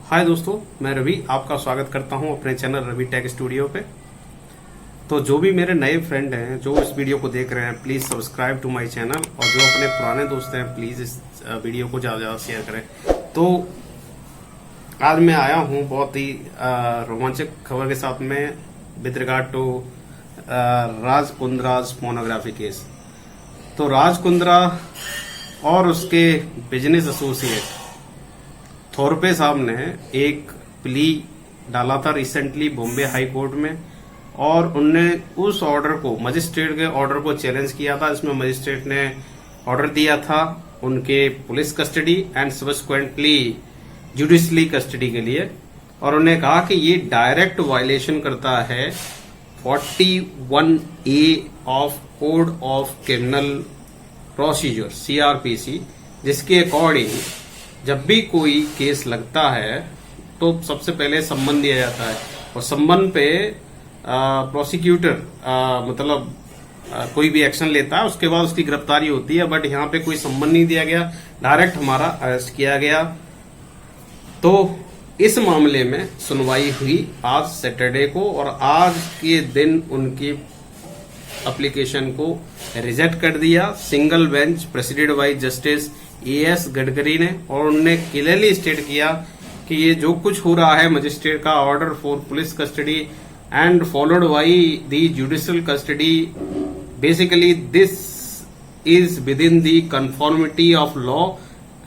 हाय दोस्तों, मैं रवि आपका स्वागत करता हूं अपने चैनल रवि टेक स्टूडियो पे। तो जो भी मेरे नए फ्रेंड हैं जो इस वीडियो को देख रहे हैं, please subscribe to my channel, और जो अपने पुराने दोस्त हैं प्लीज इस वीडियो को ज्यादा ज्यादा शेयर करें। तो आज मैं आया हूं बहुत ही रोमांचक खबर के साथ में with regard to Raj Kundra's pornography case. तो राज कुंद्रा और उसके बिजनेस एसोसिएट थोरपे साहब ने एक प्ली डाला था रिसेंटली बॉम्बे हाई कोर्ट में, और उनने उस ऑर्डर को, मजिस्ट्रेट के ऑर्डर को चैलेंज किया था। इसमें मजिस्ट्रेट ने ऑर्डर दिया था उनके police custody and subsequently judicially custody के लिए, और उन्हें कहा कि ये डायरेक्ट वायलेशन करता है 41A of code of criminal procedure CRPC, जिसके अकॉर्डिंग जब भी कोई केस लगता है तो सबसे पहले सम्मन दिया जाता है, और सम्मन पे प्रोसिक्यूटर कोई भी एक्शन लेता है, उसके बाद उसकी गिरफ्तारी होती है। बट यहाँ पे कोई सम्मन नहीं दिया गया, डायरेक्ट हमारा अरेस्ट किया गया। तो इस मामले में सुनवाई हुई आज सैटरडे को, और आज के दिन उनकी एप्लीकेशन को रिजेक्ट कर दिया single bench president by justice AS Gadkari ने। और उन्होंने क्लियरली स्टेट किया कि ये जो कुछ हो रहा है मजिस्ट्रेट का order for police custody and followed by the judicial custody, basically this is with in the conformity of law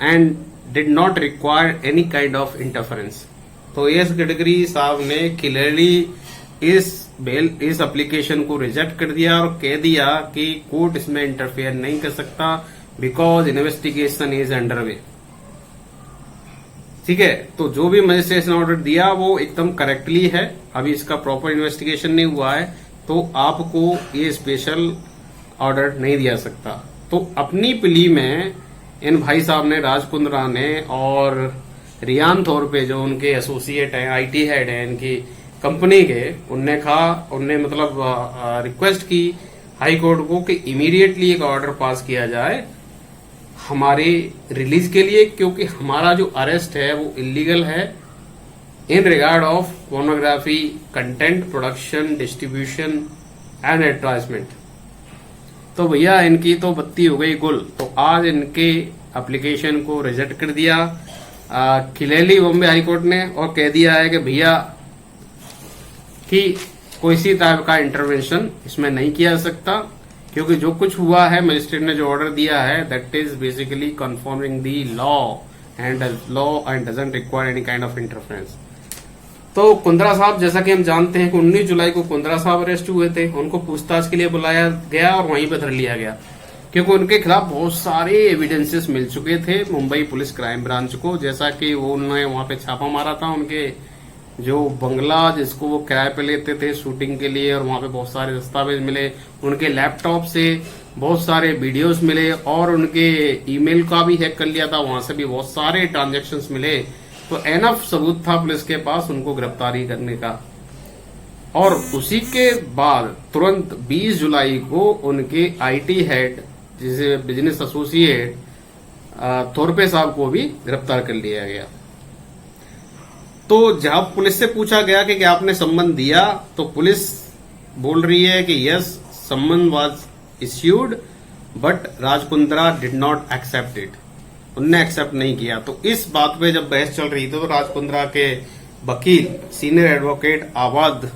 and did not require any kind of interference. तो AS गडकरी साहब ने क्लियरली इस एप्लीकेशन को reject कर दिया और कह दिया कि कोर्ट इसमें इंटरफेयर नहीं कर सकता because investigation is under way. ठीक है, तो जो भी मजिस्ट्रेट ने ऑर्डर दिया वो एकदम करेक्टली है। अभी इसका प्रॉपर इन्वेस्टिगेशन नहीं हुआ है तो आपको ये स्पेशल ऑर्डर नहीं दिया सकता। तो अपनी प्ली में इन भाई साहब ने, राज कुंद्रा ने और रियान थोरपे जो उनके एसोसिएट हैं, IT हेड हैं इनकी कंपनी के, उनने रिक्वेस्ट की हाई कोर्ट को कि इमीडिएटली एक ऑर्डर पास किया जाए हमारे रिलीज के लिए, क्योंकि हमारा जो अरेस्ट है वो इलीगल है in regard of pornography content production distribution and advertisement. तो भैया इनकी तो बत्ती हो गई गुल। तो आज इनके एप्लीकेशन को रिजेक्ट कर दिया क्लियरली बॉम्बे हाई कोर्ट ने, और कह दिया है कि भैया कि कोई सी टाइप का इंटरवेंशन इसमें नहीं किया जा सकता, क्योंकि जो कुछ हुआ है मजिस्ट्रेट ने जो ऑर्डर दिया है that is basically confirming the law and doesn't require any kind of interference. तो कुंद्रा साहब, जैसा कि हम जानते हैं कि 19 जुलाई को कुंद्रा साहब अरेस्ट हुए थे, उनको पूछताछ के लिए बुलाया गया और वहीं पर धर लिया गया, क्योंकि उनके खिलाफ बहुत सारे एविडेंसेस मिल चुके थे मुंबई पुलिस क्राइम ब्रांच को। जैसा कि उन्होंने वहां पे छापा मारा था उनके जो बंगला जिसको वो किराए पे लेते थे शूटिंग के लिए, और वहां पे बहुत सारे दस्तावेज मिले, उनके लैपटॉप से बहुत सारे वीडियोस मिले, और उनके ईमेल का भी हैक कर लिया था, वहां से भी बहुत सारे ट्रांजैक्शंस मिले। तो एनफ सबूत था पुलिस के पास उनको गिरफ्तारी करने का। और उसी के बाद तुरंत 20 जुलाई को उनके IT हेड, जिसे बिजनेस एसोसिएट थोरपे साहब को भी गिरफ्तार कर लिया गया। तो जब पुलिस से पूछा गया कि आपने सम्मन दिया, तो पुलिस बोल रही है कि yes, summon was issued but Raj Kundra did not accept it, उनने एक्सेप्ट नहीं किया। तो इस बात पे जब बहस चल रही थी तो राज कुंद्रा के वकील सीनियर एडवोकेट आवाद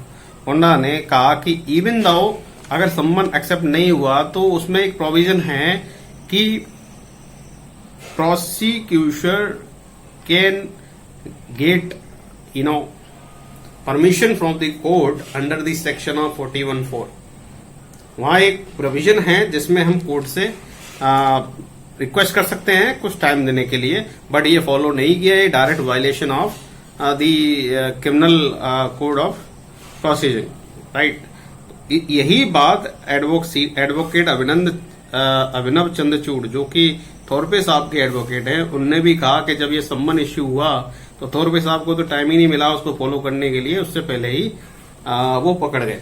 होंडा ने कहा कि इवन दो अगर सम्मन एक्सेप्ट नहीं हुआ तो उसमें एक प्रोविजन है कि prosecution can get permission from the court under the section of 41(4). वहां एक प्रोविजन है जिसमें हम कोर्ट से रिक्वेस्ट कर सकते हैं कुछ टाइम देने के लिए, बट ये फॉलो नहीं किया। ये direct violation of the criminal code of procedure, right. यही बात एडवोकेट अभिनव चंद्रचूड़, जो कि थोरपे साहब के एडवोकेट हैं, उनने भी कहा कि जब ये सम्मन इश्यू हुआ तो थोरपे साहब को तो टाइम ही नहीं मिला उसको फॉलो करने के लिए, उससे पहले ही वो पकड़ गए।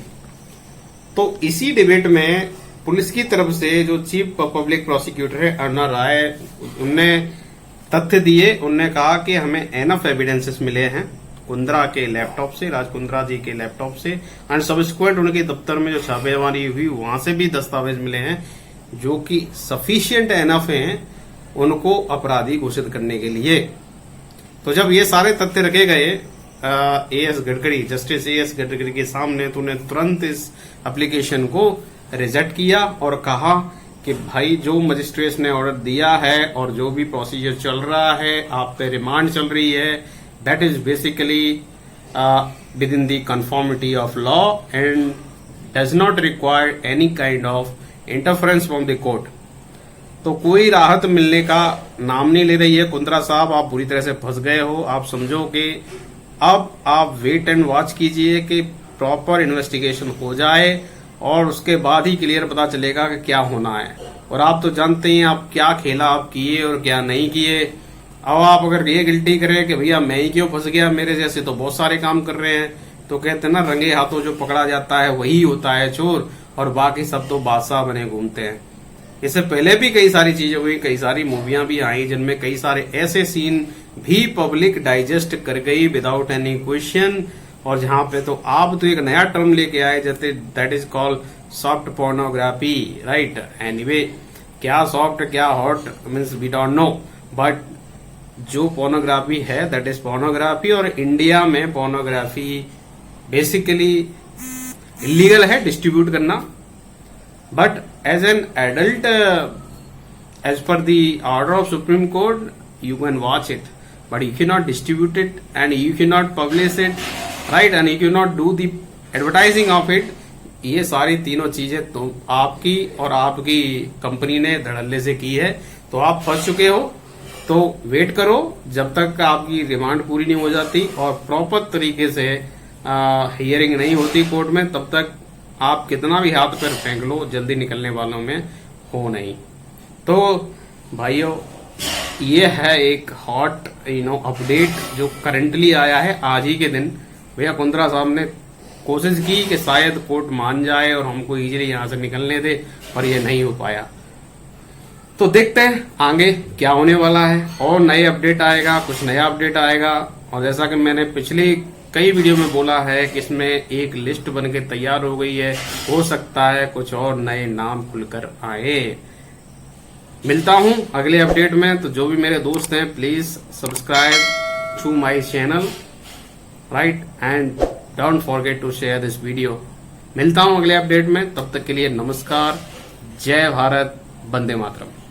तो इसी डिबेट में पुलिस की तरफ से जो चीफ पब्लिक प्रोसिक्यूटर है अर्णा राय, उनने तथ्य दिए। उनने कहा कि हमें एनफ एविडेंसेस मिले हैं कुंद्रा के लैपटॉप से, राज कुंद्रा जी के लैपटॉप से, एंड सब्सिक्वेंट उनके दफ्तर में जो छापेमारी हुई वहां से भी दस्तावेज मिले हैं जो कि सफिशिएंट एनफ हैं उनको अपराधी घोषित करने के लिए। तो जब ये सारे तथ्य रखे गए as Gadkari, justice as Gadkari के सामने, तो उन्हें तुरंत इस एप्लीकेशन को रिजेक्ट किया और कहा कि भाई जो मजिस्ट्रेट ने ऑर्डर दिया है और जो भी प्रोसीजर चल रहा है, आप पे रिमांड चल रही है, that is basically with in the conformity of law and does not require any kind of interference from the court. तो कोई राहत मिलने का नाम नहीं ले रही है। कुंद्रा साहब, आप बुरी तरह से फंस गए हो। आप समझो कि अब आप वेट एंड वॉच कीजिए कि प्रॉपर इन्वेस्टिगेशन हो जाए और उसके बाद ही क्लियर पता चलेगा कि क्या होना है। और आप तो जानते ही आप क्या खेला आप किए और क्या नहीं किए। अब आप अगर ये गिल्टी करें कि भैया मैं ही क्यों फंस गया, मेरे जैसे तो बहुत सारे काम कर रहे हैं, तो कहते हैं ना रंगे हाथों जो पकड़ा जाता है वही होता है चोर, और बाकी सब तो बादशाह बने घूमते हैं। इससे पहले भी कई सारी चीजें हुई, कई सारी मूवियां भी आई जिनमें कई सारे ऐसे सीन भी पब्लिक डाइजेस्ट कर गई विदाउट एनी क्वेश्चन। और जहां पे तो आप तो एक नया टर्म लेके आए जैसे that is called soft pornography, right. Anyway, क्या सॉफ्ट क्या hot means we don't know, but जो पोर्नोग्राफी है दैट इज पोर्नोग्राफी। और इंडिया में पोर्नोग्राफी बेसिकली इलीगल है डिस्ट्रीब्यूट करना, but as an adult as per the order of supreme court you can watch it, but you can not distribute it and you can not publish it, right, and you can not do the advertising of it. ये सारी तीनों चीजें तो आपकी और आपकी company ने धड़ल्ले से की है, तो आप फंस चुके हो। तो वेट करो जब तक आपकी रिमांड पूरी नहीं हो जाती और प्रॉपर तरीके से हियरिंग नहीं होती कोर्ट में, तब तक आप कितना भी हाथ पैर फेंक लो, जल्दी निकलने वालों में हो नहीं। तो भाइयों, ये है एक हॉट अपडेट जो करंटली आया है आज ही के दिन। भैया कुंद्रा साहब ने कोशिश की कि शायद कोर्ट मान जाए और हमको इजीली यहां से निकलने दे, पर ये नहीं हो पाया। तो देखते हैं आगे क्या होने वाला है, और नए अपडेट आएगा, कुछ नया अपडेट आएगा। और जैसा कि मैंने पिछली कई वीडियो में बोला है कि इसमें एक लिस्ट बनके तैयार हो गई है, हो सकता है कुछ और नए नाम खुलकर आए। मिलता हूं अगले अपडेट में। तो जो भी मेरे दोस्त हैं please subscribe to my channel, right, and don't forget to share this video. मिलता हूं अगले अपडेट में, तब तक के लिए नमस्कार, जय भारत, वंदे मातरम।